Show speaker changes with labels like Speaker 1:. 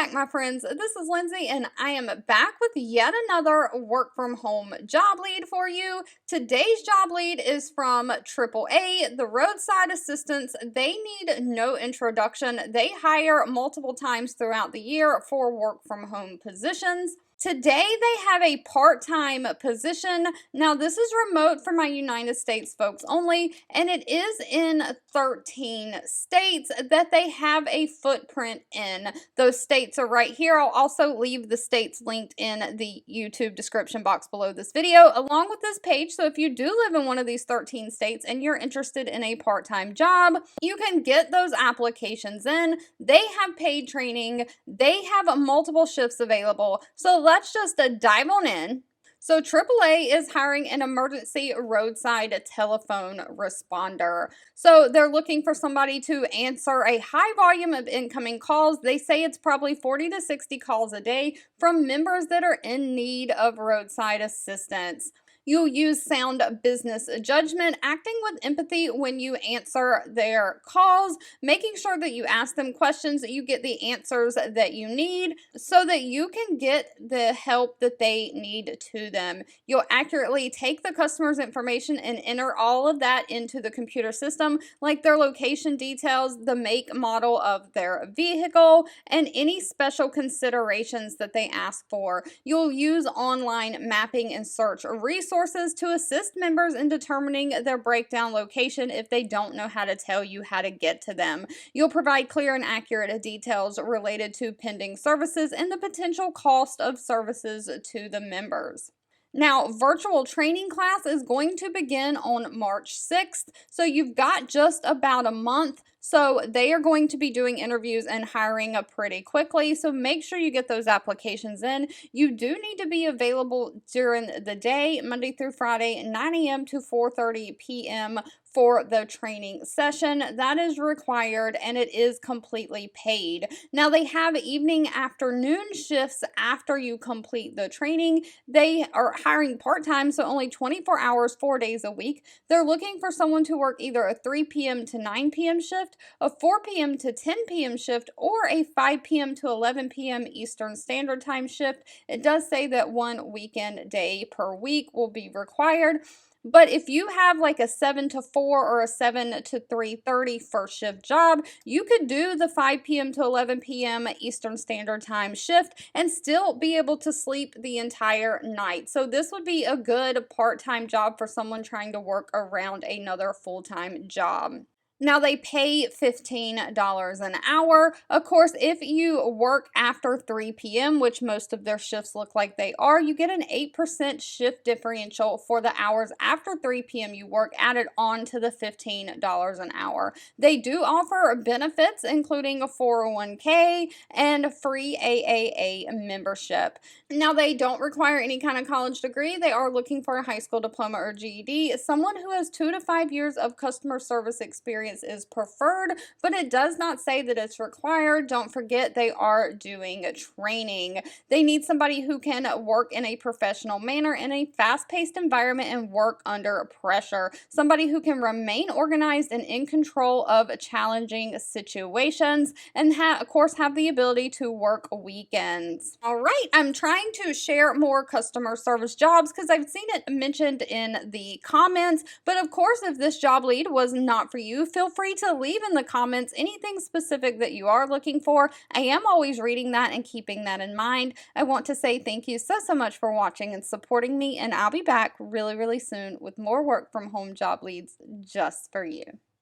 Speaker 1: back, my friends. This is Lindsay, and I am back with yet another work from home job lead for you. Today's job lead is from AAA, the roadside assistants. They need no introduction. They hire multiple times throughout the year for work from home positions. Today, they have a part-time position. Now, this is remote for my United States folks only, and it is in 13 states that they have a footprint in. Those states are right here. I'll also leave the states linked in the YouTube description box below this video, along with this page. So if you do live in one of these 13 states and you're interested in a part-time job, you can get those applications in. They have paid training. They have multiple shifts available. So let's just dive on in. So AAA is hiring an emergency roadside telephone responder. So they're looking for somebody to answer a high volume of incoming calls. They say it's probably 40 to 60 calls a day from members that are in need of roadside assistance. You'll use sound business judgment, acting with empathy when you answer their calls, making sure that you ask them questions, that you get the answers that you need so that you can get the help that they need to them. You'll accurately take the customer's information and enter all of that into the computer system, like their location details, the make, model of their vehicle, and any special considerations that they ask for. You'll use online mapping and search resources to assist members in determining their breakdown location if they don't know how to tell you how to get to them. You'll provide clear and accurate details related to pending services and the potential cost of services to the members. Now, virtual training class is going to begin on March 6th, so you've got just about a month. So they are going to be doing interviews and hiring pretty quickly, so make sure you get those applications in. You do need to be available during the day, Monday through Friday, 9 a.m. to 4:30 p.m. for the training session. That is required, and it is completely paid. Now, they have evening, afternoon shifts after you complete the training. They are hiring part-time, so only 24 hours, 4 days a week. They're looking for someone to work either a 3 p.m. to 9 p.m. shift, a 4 p.m. to 10 p.m. shift, or a 5 p.m. to 11 p.m. Eastern Standard Time shift. It does say that one weekend day per week will be required. But if you have like a 7 to 4 or a 7 to 3:30 first shift job, you could do the 5 p.m. to 11 p.m. Eastern Standard Time shift and still be able to sleep the entire night. So this would be a good part-time job for someone trying to work around another full-time job. Now, they pay $15 an hour. Of course, if you work after 3 p.m., which most of their shifts look like they are, you get an 8% shift differential for the hours after 3 p.m. you work added on to the $15 an hour. They do offer benefits, including a 401k and a free AAA membership. Now, they don't require any kind of college degree. They are looking for a high school diploma or GED. Someone who has 2 to 5 years of customer service experience is preferred, but it does not say that it's required. Don't forget, they are doing training. They need somebody who can work in a professional manner in a fast-paced environment and work under pressure. Somebody who can remain organized and in control of challenging situations, and of course have the ability to work weekends. All right, I'm trying to share more customer service jobs because I've seen it mentioned in the comments, but of course, if this job lead was not for you, feel free to leave in the comments anything specific that you are looking for. I am always reading that and keeping that in mind. I want to say thank you so much for watching and supporting me, and I'll be back really soon with more work from home job leads just for you.